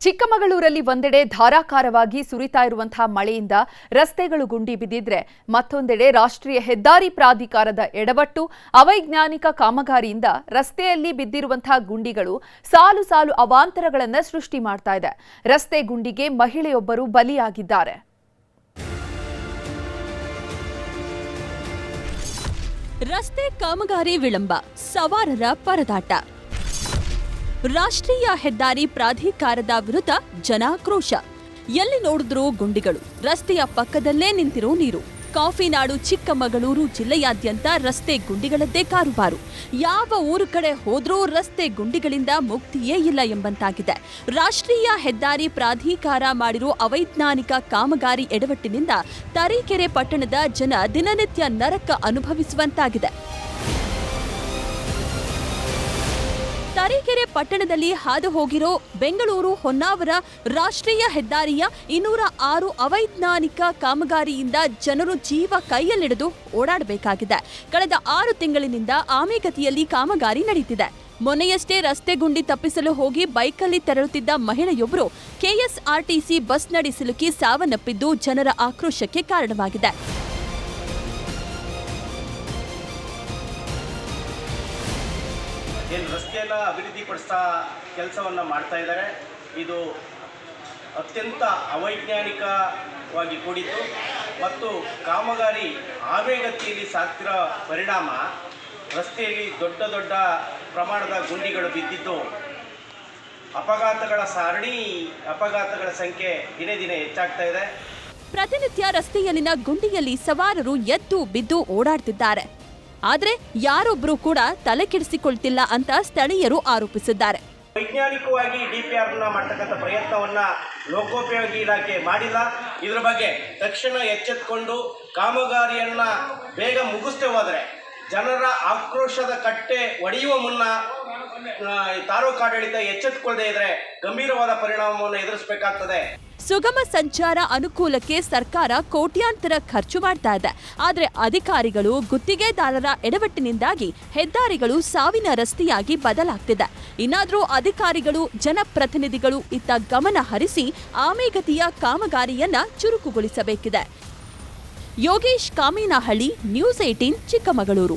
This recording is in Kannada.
ಚಿಕ್ಕಮಗಳೂರಲ್ಲಿ ಒಂದೆಡೆ ಧಾರಾಕಾರವಾಗಿ ಸುರಿತಾ ಇರುವಂತಹ ಮಳೆಯಿಂದ ರಸ್ತೆಗಳು ಗುಂಡಿ ಬಿದ್ದಿದ್ರೆ ಮತ್ತೊಂದೆಡೆ ರಾಷ್ಟ್ರೀಯ ಹೆದ್ದಾರಿ ಪ್ರಾಧಿಕಾರದ ಎಡವಟ್ಟು ಅವೈಜ್ಞಾನಿಕ ಕಾಮಗಾರಿಯಿಂದ ರಸ್ತೆಯಲ್ಲಿ ಬಿದ್ದಿರುವಂತಹ ಗುಂಡಿಗಳು ಸಾಲು ಸಾಲು ಅವಾಂತರಗಳನ್ನು ಸೃಷ್ಟಿ ಮಾಡ್ತಾ ಇದೆ. ರಸ್ತೆ ಗುಂಡಿಗೆ ಮಹಿಳೆಯೊಬ್ಬರು ಬಲಿಯಾಗಿದ್ದಾರೆ. ರಸ್ತೆ ಕಾಮಗಾರಿ ವಿಳಂಬ, ಸವಾರರ ಪರದಾಟ. ರಾಷ್ಟ್ರೀಯ ಹೆದ್ದಾರಿ ಪ್ರಾಧಿಕಾರದ ವಿರುದ್ಧ ಜನಾಕ್ರೋಶ. ಎಲ್ಲಿ ನೋಡಿದ್ರೂ ಗುಂಡಿಗಳು, ರಸ್ತೆಯ ಪಕ್ಕದಲ್ಲೇ ನಿಂತಿರೋ ನೀರು. ಕಾಫಿ ನಾಡು ಚಿಕ್ಕಮಗಳೂರು ಜಿಲ್ಲೆಯಾದ್ಯಂತ ರಸ್ತೆ ಗುಂಡಿಗಳದ್ದೇ ಕಾರುಬಾರು. ಯಾವ ಊರು ಕಡೆ ಹೋದ್ರೂ ರಸ್ತೆ ಗುಂಡಿಗಳಿಂದ ಮುಕ್ತಿಯೇ ಇಲ್ಲ ಎಂಬಂತಾಗಿದೆ. ರಾಷ್ಟ್ರೀಯ ಹೆದ್ದಾರಿ ಪ್ರಾಧಿಕಾರ ಮಾಡಿರೋ ಅವೈಜ್ಞಾನಿಕ ಕಾಮಗಾರಿ ಎಡವಟ್ಟಿನಿಂದ ತರೀಕೆರೆ ಪಟ್ಟಣದ ಜನ ದಿನನಿತ್ಯ ನರಕ ಅನುಭವಿಸುವಂತಾಗಿದೆ. ತರೀಕೆರೆ ಪಟ್ಟಣದಲ್ಲಿ ಹಾದು ಹೋಗಿರೋ ಬೆಂಗಳೂರು ಹೊನ್ನಾವರ ರಾಷ್ಟ್ರೀಯ ಹೆದ್ದಾರಿಯ 206 ಅವೈಜ್ಞಾನಿಕ ಕಾಮಗಾರಿಯಿಂದ ಜನರು ಜೀವ ಕೈಯಲ್ಲಿಡಿದು ಓಡಾಡಬೇಕಾಗಿದೆ. ಕಳೆದ 6 ತಿಂಗಳಿನಿಂದ ಆಮೆಗತಿಯಲ್ಲಿ ಕಾಮಗಾರಿ ನಡೆಯುತ್ತಿದೆ. ಮೊನ್ನೆಯಷ್ಟೇ ರಸ್ತೆ ಗುಂಡಿ ತಪ್ಪಿಸಲು ಹೋಗಿ ಬೈಕಲ್ಲಿ ತೆರಳುತ್ತಿದ್ದ ಮಹಿಳೆಯೊಬ್ಬರು ಕೆಎಸ್ಆರ್ಟಿಸಿ ಬಸ್ನಡಿ ಸಿಲುಕಿ ಸಾವನ್ನಪ್ಪಿದ್ದು ಜನರ ಆಕ್ರೋಶಕ್ಕೆ ಕಾರಣವಾಗಿದೆ. ರಸ್ತೆಯನ್ನು ಅಭಿವೃದ್ಧಿಪಡಿಸ್ತಾ ಕೆಲಸವನ್ನು ಮಾಡ್ತಾ ಇದ್ದಾರೆ. ಇದು ಅತ್ಯಂತ ಅವೈಜ್ಞಾನಿಕವಾಗಿ ಕೂಡಿದ್ದು ಮತ್ತು ಕಾಮಗಾರಿ ಆಮೆಗತಿಯಲ್ಲಿ ಸಾಗ್ತಿರೋ ಪರಿಣಾಮ ರಸ್ತೆಯಲ್ಲಿ ದೊಡ್ಡ ದೊಡ್ಡ ಪ್ರಮಾಣದ ಗುಂಡಿಗಳು ಬಿದ್ದಿದ್ದು ಅಪಘಾತಗಳ ಸಂಖ್ಯೆ ದಿನೇ ದಿನೇ ಹೆಚ್ಚಾಗ್ತಾ ಇದೆ. ಪ್ರತಿನಿತ್ಯ ರಸ್ತೆಯಲ್ಲಿನ ಗುಂಡಿಯಲ್ಲಿ ಸವಾರರು ಎದ್ದು ಬಿದ್ದು ಓಡಾಡ್ತಿದ್ದಾರೆ. ಆದ್ರೆ ಯಾರೊಬ್ರು ಕೂಡ ತಲೆ ಕೆಡಿಸಿಕೊಳ್ತಿಲ್ಲ ಅಂತ ಸ್ಥಳೀಯರು ಆರೋಪಿಸಿದ್ದಾರೆ. ವೈಜ್ಞಾನಿಕವಾಗಿ ಡಿಪಿಆರ್ನ ಮಾಡತಕ್ಕಂಥ ಪ್ರಯತ್ನವನ್ನ ಲೋಕೋಪಯೋಗಿ ಇಲಾಖೆ ಮಾಡಿಲ್ಲ. ಇದರ ಬಗ್ಗೆ ತಕ್ಷಣ ಎಚ್ಚೆತ್ತುಕೊಂಡು ಕಾಮಗಾರಿಯನ್ನ ಬೇಗ ಮುಗಿಸ್ತೇ ಹೋದರೆ ಜನರ ಆಕ್ರೋಶದ ಕಟ್ಟೆ ಒಡೆಯುವ ಮುನ್ನ ತಾಲೂಕು ಆಡಳಿತ ಎಚ್ಚೆತ್ತುಕೊಳ್ಳದೆ ಇದ್ರೆ ಗಂಭೀರವಾದ ಪರಿಣಾಮವನ್ನು ಎದುರಿಸಬೇಕಾಗ್ತದೆ. ಸುಗಮ ಸಂಚಾರ ಅನುಕೂಲಕ್ಕೆ ಸರ್ಕಾರ ಕೋಟ್ಯಾಂತರ ಖರ್ಚು ಮಾಡ್ತಾ ಇದೆ. ಆದರೆ ಅಧಿಕಾರಿಗಳು ಗುತ್ತಿಗೆದಾರರ ಎಡವಟ್ಟಿನಿಂದಾಗಿ ಹೆದ್ದಾರಿಗಳು ಸಾವಿನ ರಸ್ತೆಯಾಗಿ ಬದಲಾಗ್ತಿದೆ. ಇನ್ನಾದರೂ ಅಧಿಕಾರಿಗಳು ಜನಪ್ರತಿನಿಧಿಗಳು ಇತ್ತ ಗಮನ ಹರಿಸಿ ಆಮೆಗತಿಯ ಕಾಮಗಾರಿಯನ್ನ ಚುರುಕುಗೊಳಿಸಬೇಕಿದೆ. ಯೋಗೇಶ್ ಕಾಮೇನಹಳ್ಳಿ, ನ್ಯೂಸ್ 18 ಚಿಕ್ಕಮಗಳೂರು.